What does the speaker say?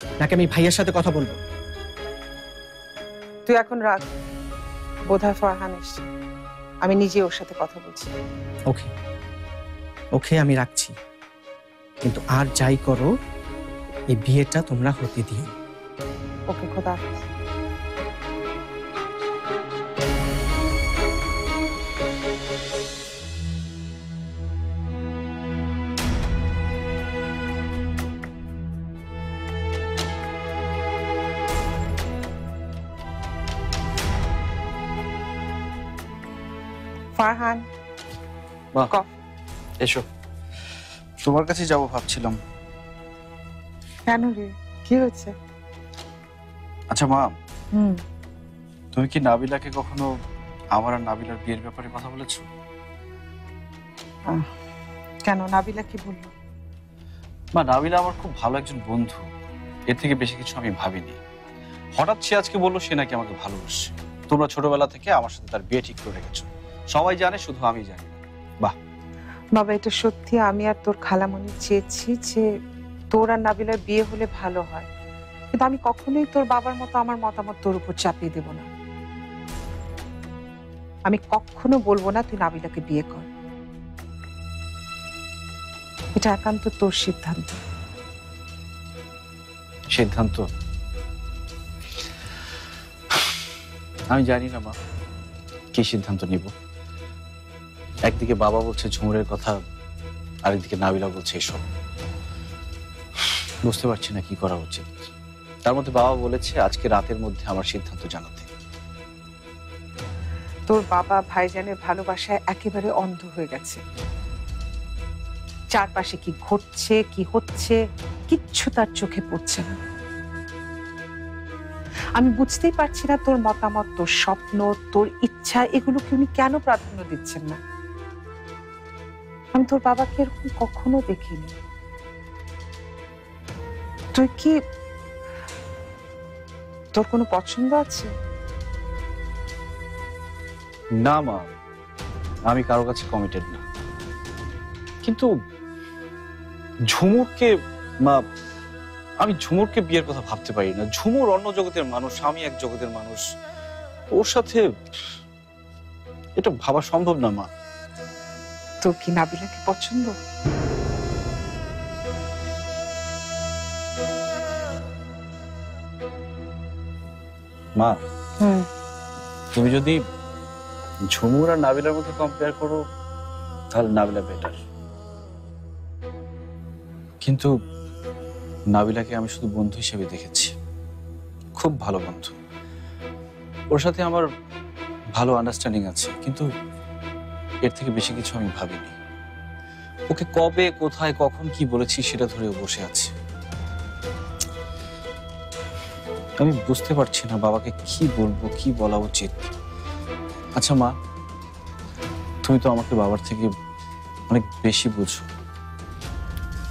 নাকি আমি ভাইয়ের সাথে কথা বলবো? তুই এখন রাখ, বোধহয় ফারহান এসছে, আমি নিজে ওর সাথে কথা বলছি। ওকে ওকে, আমি রাখছি, কিন্তু আর যাই করো এই বিয়েটা তোমরা হতে দিও। ওকে, খোদা হাফেজ। ফারহান, মা কফি। এসো, তোমার কাছে যাব ভাবছিলাম। কেন রে, কি হয়েছে? আচ্ছা মা, হুম, তুমি কি নাবিলাকে কখনো আমার আর নাবিলার বিয়ের ব্যাপারে কথা বলেছো? কেন, নাবিলা কি বললো? মা, নাবিলা আমার খুব ভালো একজন বন্ধু, এর থেকে বেশি কিছু আমি ভাবিনি। হঠাৎ সে আজকে বললো সে নাকি আমাকে ভালোবাসে। তোমরা ছোটবেলা থেকে আমার সাথে তার বিয়ে ঠিক করে রেখেছো, সবাই জানে, শুধু আমি জানি না। বাহ বাবা, এটা সত্যি আমি আর তোর খালামণি চেয়েছি যে তোর আর নাবিলার বিয়ে হলে ভালো হয়, কিন্তু আমি কখনোই তোর বাবার মতো আমার মতামত তোর উপর চাপিয়ে দেব না। আমি কখনো বলবো না তুই নাবিলাকে বিয়ে কর, এটা একান্ত তোর সিদ্ধান্ত। সিদ্ধান্ত? আমি জানি না মা, কি সিদ্ধান্ত নিব। একদিকে বাবা বলছে ঝুমুরের কথা, আরেকদিকে নাবিলা বলছে এসব। বুঝতে পারছি না কি করা উচিত। তার মধ্যে বাবা বলেছে আজকে রাতের মধ্যে আমার সিদ্ধান্ত জানাতে। তোর বাবা ভাইজানের ভালোবাসায় একেবারে অন্ধ হয়ে গেছে। চারপাশে কি ঘটছে কি হচ্ছে কিচ্ছু তার চোখে পড়ছে না। আমি বুঝতেই পারছি না তোর মতামত, তোর স্বপ্ন, তোর ইচ্ছা, এগুলোকে উনি কেন প্রাধান্য দিচ্ছেন না। আমি তোর বাবাকে এরকম কখনো দেখিনি। তুই কি, তোর কোনো পছন্দ আছে? না মা, আমি কারো কাছে কমিটেড না, কিন্তু ঝুমুরকে, মা আমি ঝুমুরকে বিয়ের কথা ভাবতে পারি না। ঝুমুর অন্য জগতের মানুষ, আমি এক জগতের মানুষ, ওর সাথে এটা ভাবা সম্ভব না মা। তোর কি নাবিলাকে পছন্দ? মা, হুম, তুমি যদি ঝুমুর আর নাবিলার মধ্যে কম্পেয়ার করো তাহলে নাবিলা বেটার, কিন্তু নাবিলাকে আমি শুধু বন্ধু হিসেবে দেখেছি, খুব ভালো বন্ধু। ওর সাথে আমার ভালো আন্ডারস্ট্যান্ডিং আছে, কিন্তু এর থেকে বেশি কিছু আমি ভাবিনি। ওকে কবে কোথায় কখন কি বলেছি সেটা ধরে বসে আছে। আমি বুঝতে পারছি না বাবাকে কি বলবো, কি বলা উচিত। আচ্ছা মা, তুমি তো আমাকে বাবার থেকে অনেক বেশি বুঝো।